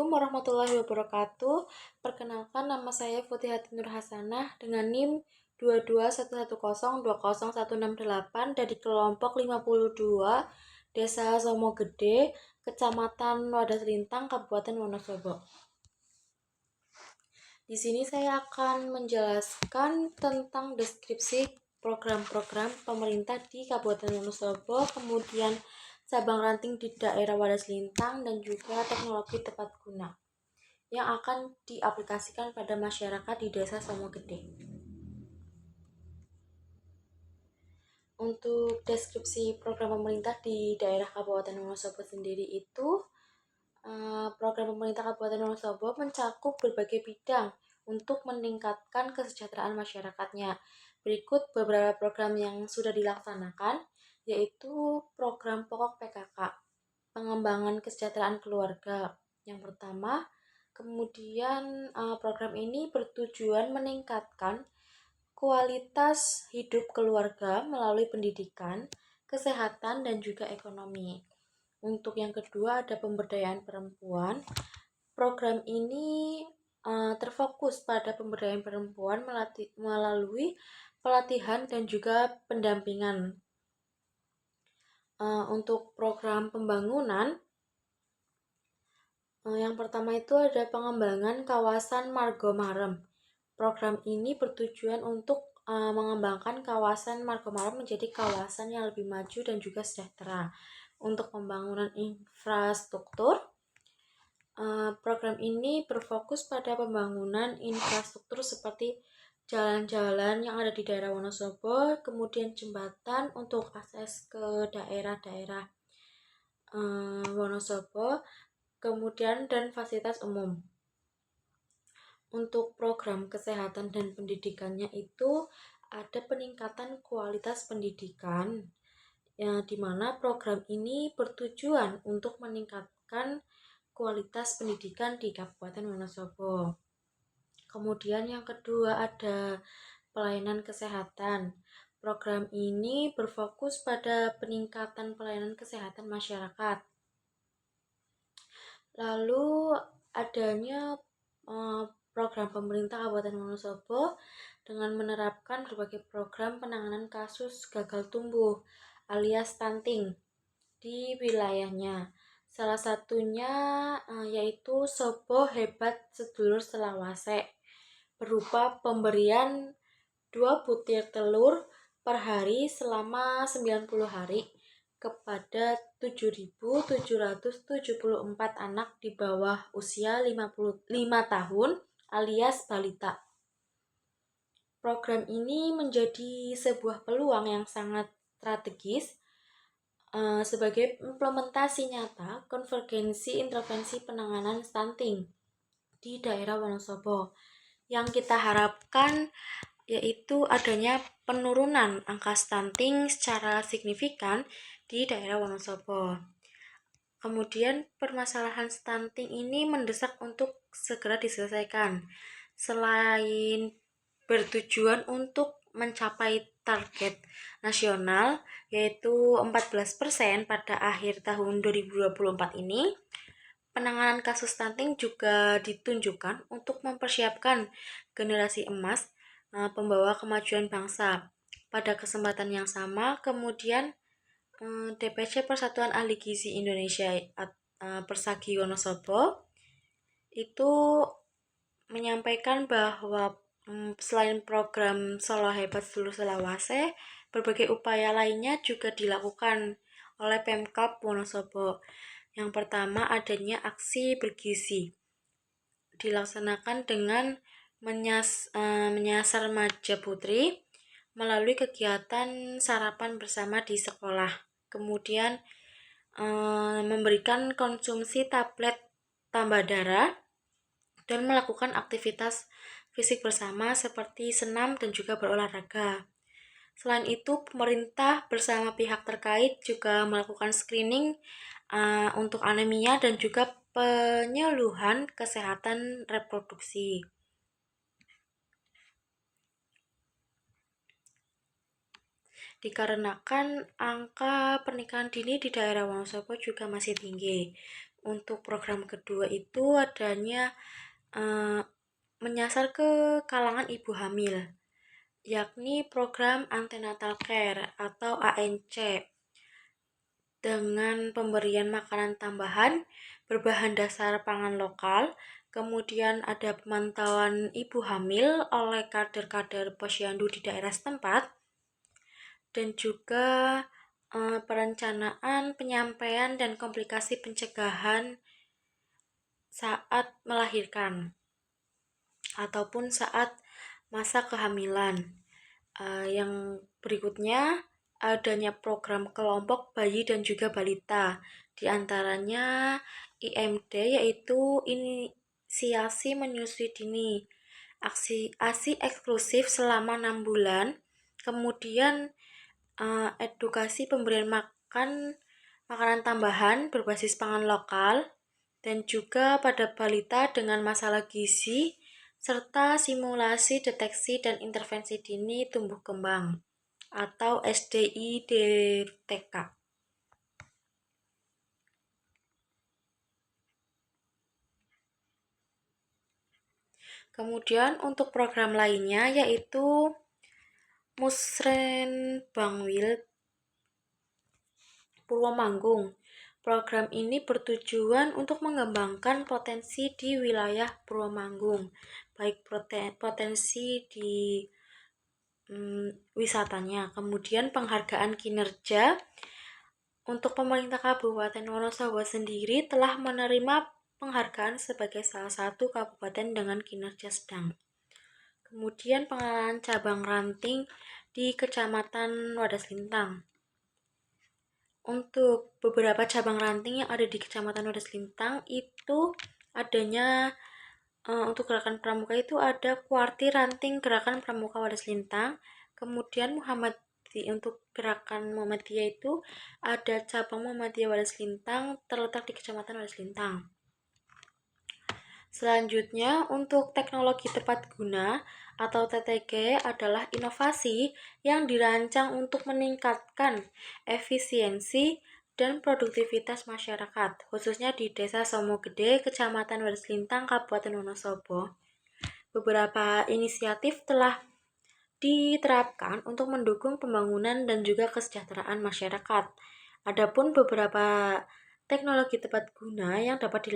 Assalamualaikum warahmatullahi wabarakatuh. Perkenalkan, nama saya Futihati Nur Hasanah dengan NIM 2211020168 dari kelompok 52 Desa Somogede, Kecamatan Wadas Lintang, Kabupaten Wonosobo. Di sini saya akan menjelaskan tentang deskripsi program-program pemerintah di Kabupaten Wonosobo, kemudian cabang ranting di daerah Wadas Lintang, dan juga teknologi tepat guna yang akan diaplikasikan pada masyarakat di Desa Somogede. Untuk deskripsi program pemerintah di daerah Kabupaten Wonosobo sendiri itu, program pemerintah Kabupaten Wonosobo mencakup berbagai bidang untuk meningkatkan kesejahteraan masyarakatnya. Berikut beberapa program yang sudah dilaksanakan, yaitu program pokok PKK, pengembangan kesejahteraan keluarga yang pertama. Kemudian program ini bertujuan meningkatkan kualitas hidup keluarga melalui pendidikan, kesehatan, dan juga ekonomi. Untuk yang kedua ada pemberdayaan perempuan. Program ini terfokus pada pemberdayaan perempuan melalui pelatihan dan juga pendampingan. Untuk program pembangunan, yang pertama itu ada pengembangan kawasan Margomarem. Program ini bertujuan untuk mengembangkan kawasan Margomarem menjadi kawasan yang lebih maju dan juga sejahtera. Untuk pembangunan infrastruktur, program ini berfokus pada pembangunan infrastruktur seperti jalan-jalan yang ada di daerah Wonosobo, kemudian jembatan untuk akses ke daerah-daerah Wonosobo, kemudian dan fasilitas umum. Untuk program kesehatan dan pendidikannya itu ada peningkatan kualitas pendidikan, di mana program ini bertujuan untuk meningkatkan kualitas pendidikan di Kabupaten Wonosobo. Kemudian yang kedua ada pelayanan kesehatan. Program ini berfokus pada peningkatan pelayanan kesehatan masyarakat. Lalu adanya program pemerintah Kabupaten Wonosobo dengan menerapkan berbagai program penanganan kasus gagal tumbuh alias stunting di wilayahnya. Salah satunya yaitu Sobo Hebat Sedulur Selawase, berupa pemberian 2 butir telur per hari selama 90 hari kepada 7.774 anak di bawah usia 55 tahun alias balita. Program ini menjadi sebuah peluang yang sangat strategis sebagai implementasi nyata konvergensi intervensi penanganan stunting di daerah Wonosobo. Yang kita harapkan yaitu adanya penurunan angka stunting secara signifikan di daerah Wonosobo. Kemudian permasalahan stunting ini mendesak untuk segera diselesaikan. Selain bertujuan untuk mencapai target nasional yaitu 14% pada akhir tahun 2024 ini, penanganan kasus stunting juga ditunjukkan untuk mempersiapkan generasi emas pembawa kemajuan bangsa. Pada kesempatan yang sama, kemudian DPC Persatuan Ahli Gizi Indonesia Persagi Wonosobo itu menyampaikan bahwa selain program Solo Hebat Sedulur Selawase, berbagai upaya lainnya juga dilakukan oleh Pemkab Wonosobo. Yang pertama adanya aksi bergizi, dilaksanakan dengan menyasar remaja putri melalui kegiatan sarapan bersama di sekolah. Kemudian memberikan konsumsi tablet tambah darah dan melakukan aktivitas fisik bersama seperti senam dan juga berolahraga. Selain itu, pemerintah bersama pihak terkait juga melakukan screening untuk anemia dan juga penyuluhan kesehatan reproduksi. Dikarenakan angka pernikahan dini di daerah Wonosobo juga masih tinggi. Untuk program kedua itu adanya menyasar ke kalangan ibu hamil, yakni program Antenatal Care atau ANC dengan pemberian makanan tambahan berbahan dasar pangan lokal. Kemudian ada pemantauan ibu hamil oleh kader-kader posyandu di daerah setempat, dan juga perencanaan, penyampaian, dan komplikasi pencegahan saat melahirkan ataupun saat masa kehamilan. Yang berikutnya adanya program kelompok bayi dan juga balita, di antaranya IMD yaitu inisiasi menyusui dini, ASI eksklusif selama 6 bulan, kemudian edukasi pemberian makanan tambahan berbasis pangan lokal, dan juga pada balita dengan masalah gizi, serta simulasi deteksi dan intervensi dini tumbuh kembang atau SDI-DTK. Kemudian untuk program lainnya yaitu Musrenbangwil Purwomanggung. Program ini bertujuan untuk mengembangkan potensi di wilayah Purwomanggung, baik potensi di wisatanya, kemudian penghargaan kinerja. Untuk pemerintah Kabupaten Wonosobo sendiri telah menerima penghargaan sebagai salah satu kabupaten dengan kinerja sedang. Kemudian pengenalan cabang ranting di Kecamatan Wadas Lintang. Untuk beberapa cabang ranting yang ada di Kecamatan Wadas Lintang itu adanya untuk gerakan pramuka itu ada Kuarti Ranting Gerakan Pramuka Wadas Lintang. Kemudian untuk gerakan Muhammadiyah itu ada cabang Muhammadiyah Wadas Lintang terletak di Kecamatan Wadas Lintang. Selanjutnya untuk teknologi tepat guna atau TTG adalah inovasi yang dirancang untuk meningkatkan efisiensi dan produktivitas masyarakat, khususnya di Desa Somogede, Kecamatan Wadas Lintang, Kabupaten Wonosobo. Beberapa inisiatif telah diterapkan untuk mendukung pembangunan dan juga kesejahteraan masyarakat. Adapun beberapa teknologi tepat guna yang dapat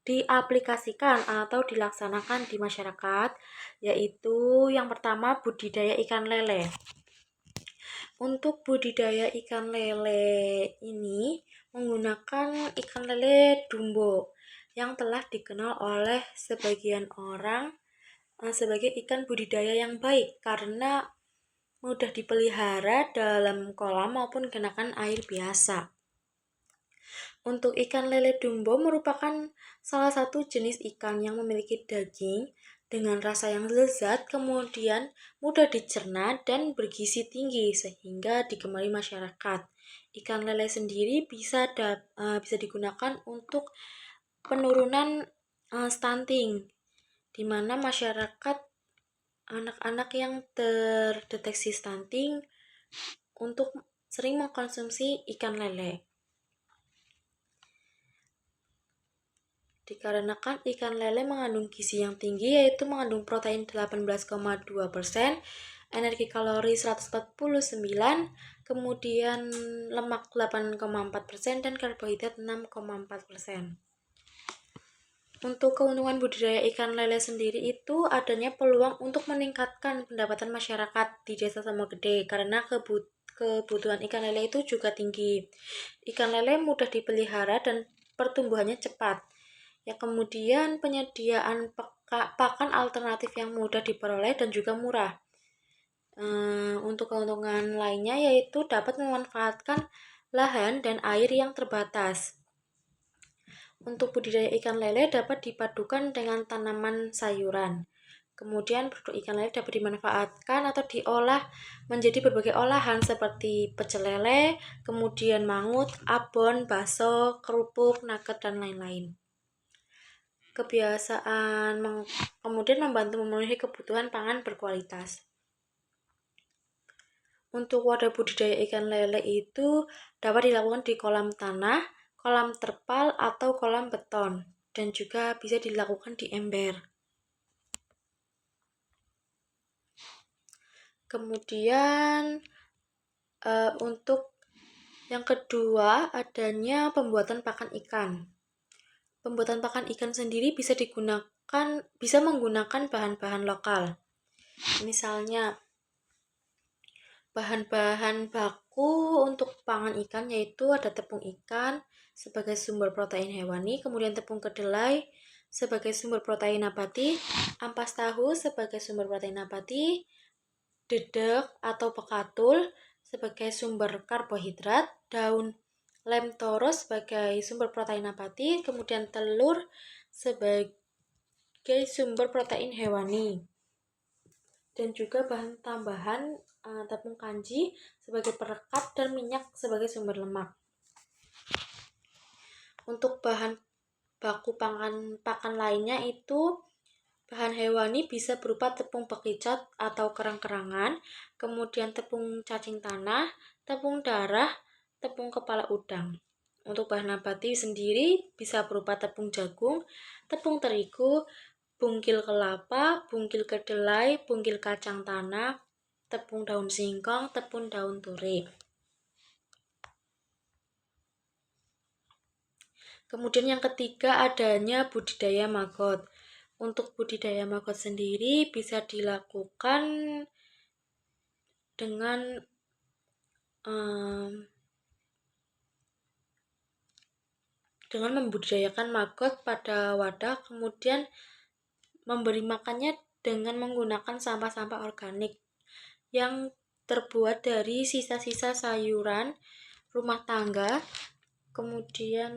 diaplikasikan atau dilaksanakan di masyarakat, yaitu yang pertama budidaya ikan lele. Untuk budidaya ikan lele ini menggunakan ikan lele dumbo yang telah dikenal oleh sebagian orang sebagai ikan budidaya yang baik karena mudah dipelihara dalam kolam maupun genangan air biasa. Untuk ikan lele dumbo merupakan salah satu jenis ikan yang memiliki daging dengan rasa yang lezat, kemudian mudah dicerna dan bergizi tinggi sehingga digemari masyarakat. Ikan lele sendiri bisa digunakan untuk penurunan stunting, di mana masyarakat anak-anak yang terdeteksi stunting untuk sering mengkonsumsi ikan lele. Dikarenakan ikan lele mengandung gizi yang tinggi, yaitu mengandung protein 18,2%, energi kalori 149, kemudian lemak 8,4%, dan karbohidrat 6,4%. Untuk keuntungan budidaya ikan lele sendiri itu adanya peluang untuk meningkatkan pendapatan masyarakat di Desa Somogede karena kebutuhan ikan lele itu juga tinggi. Ikan lele mudah dipelihara dan pertumbuhannya cepat. Ya, kemudian penyediaan pakan alternatif yang mudah diperoleh dan juga murah. Untuk keuntungan lainnya yaitu dapat memanfaatkan lahan dan air yang terbatas. Untuk budidaya ikan lele dapat dipadukan dengan tanaman sayuran. Kemudian produk ikan lele dapat dimanfaatkan atau diolah menjadi berbagai olahan seperti pecel lele, kemudian mangut, abon, bakso, kerupuk, nugget, dan lain-lain. Kemudian membantu memenuhi kebutuhan pangan berkualitas. Untuk wadah budidaya ikan lele itu dapat dilakukan di kolam tanah, kolam terpal atau kolam beton, dan juga bisa dilakukan di ember. Kemudian untuk yang kedua adanya pembuatan pakan ikan. Pembuatan pakan ikan sendiri bisa menggunakan bahan-bahan lokal. Misalnya bahan-bahan baku untuk pangan ikan yaitu ada tepung ikan sebagai sumber protein hewani, kemudian tepung kedelai sebagai sumber protein nabati, ampas tahu sebagai sumber protein nabati, dedek atau pekatul sebagai sumber karbohidrat, daun lem toro sebagai sumber protein nabati, kemudian telur sebagai sumber protein hewani. Dan juga bahan tambahan tepung kanji sebagai perekat dan minyak sebagai sumber lemak. Untuk bahan baku pakan lainnya itu bahan hewani bisa berupa tepung bekicot atau kerang-kerangan, kemudian tepung cacing tanah, tepung darah, tepung kepala udang. Untuk bahan nabati sendiri bisa berupa tepung jagung, tepung terigu, bungkil kelapa, bungkil kedelai, bungkil kacang tanah, tepung daun singkong, tepung daun turi. Kemudian yang ketiga adanya budidaya maggot. Untuk budidaya maggot sendiri bisa dilakukan dengan membudidayakan maggot pada wadah, kemudian memberi makannya dengan menggunakan sampah-sampah organik yang terbuat dari sisa-sisa sayuran rumah tangga, kemudian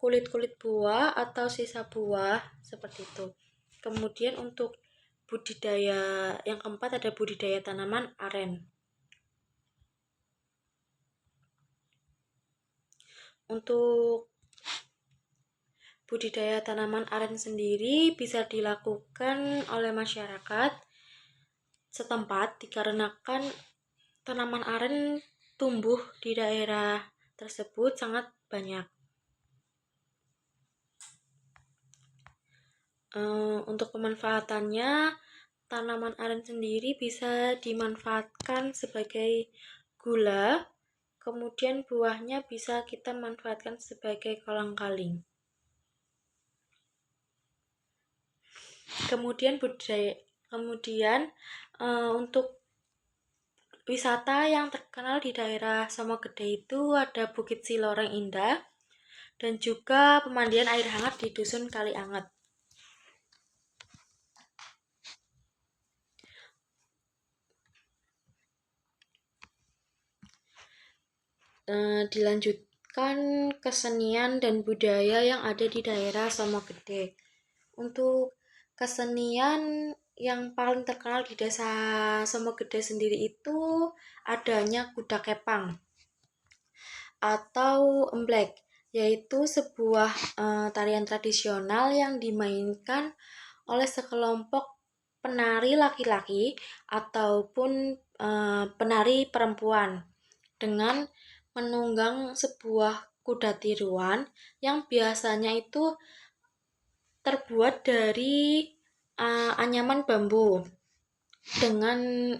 kulit-kulit buah atau sisa buah seperti itu. Kemudian untuk budidaya yang keempat ada budidaya tanaman aren. Untuk budidaya tanaman aren sendiri bisa dilakukan oleh masyarakat setempat dikarenakan tanaman aren tumbuh di daerah tersebut sangat banyak. Untuk pemanfaatannya, tanaman aren sendiri bisa dimanfaatkan sebagai gula, kemudian buahnya bisa kita manfaatkan sebagai kolang-kaling. Kemudian untuk wisata yang terkenal di daerah Somogede itu ada Bukit Siloreng Indah dan juga pemandian air hangat di Dusun Kali Anget. Dilanjutkan kesenian dan budaya yang ada di daerah Somogede. Untuk kesenian yang paling terkenal di desa Somogede sendiri itu adanya kuda kepang atau emblek, yaitu sebuah tarian tradisional yang dimainkan oleh sekelompok penari laki-laki ataupun penari perempuan dengan menunggang sebuah kuda tiruan yang biasanya itu terbuat dari anyaman bambu, dengan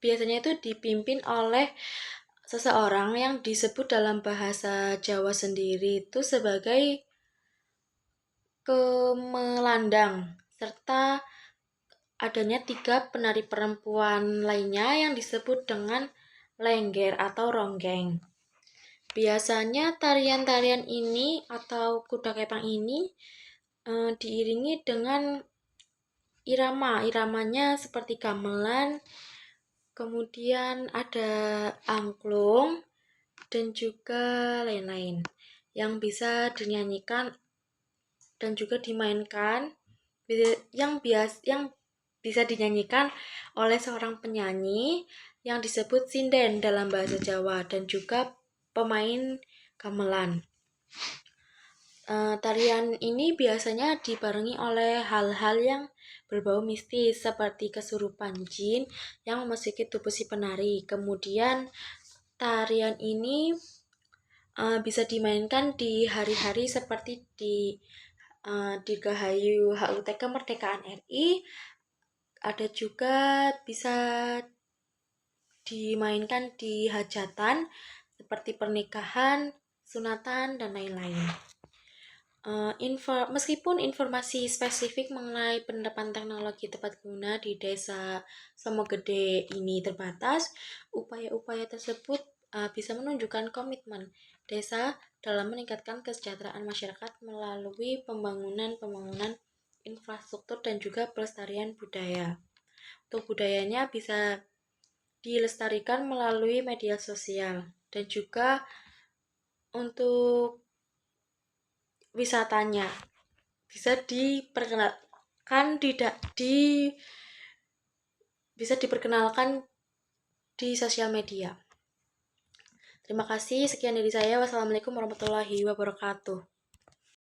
biasanya itu dipimpin oleh seseorang yang disebut dalam bahasa Jawa sendiri itu sebagai kemelandang, serta adanya 3 penari perempuan lainnya yang disebut dengan lengger atau ronggeng. Biasanya tarian-tarian ini atau kuda kepang ini diiringi dengan iramanya seperti gamelan, kemudian ada angklung dan juga lain-lain yang bisa dinyanyikan dan juga dimainkan, yang bisa dinyanyikan oleh seorang penyanyi yang disebut sinden dalam bahasa Jawa dan juga pemain gamelan. Tarian ini biasanya dibarengi oleh hal-hal yang berbau mistis seperti kesurupan jin yang memasuki tubuh si penari. Kemudian tarian ini bisa dimainkan di hari-hari seperti di Dirgahayu HUT Kemerdekaan RI. Ada juga bisa dimainkan di hajatan seperti pernikahan, sunatan, dan lain-lain. Meskipun informasi spesifik mengenai penerapan teknologi tepat guna di desa Somogede ini terbatas, upaya-upaya tersebut bisa menunjukkan komitmen desa dalam meningkatkan kesejahteraan masyarakat melalui pembangunan infrastruktur dan juga pelestarian budaya. Untuk budayanya bisa dilestarikan melalui media sosial dan juga untuk wisatanya bisa diperkenalkan bisa diperkenalkan di sosial media. Terima kasih, sekian dari saya. Wassalamualaikum warahmatullahi wabarakatuh.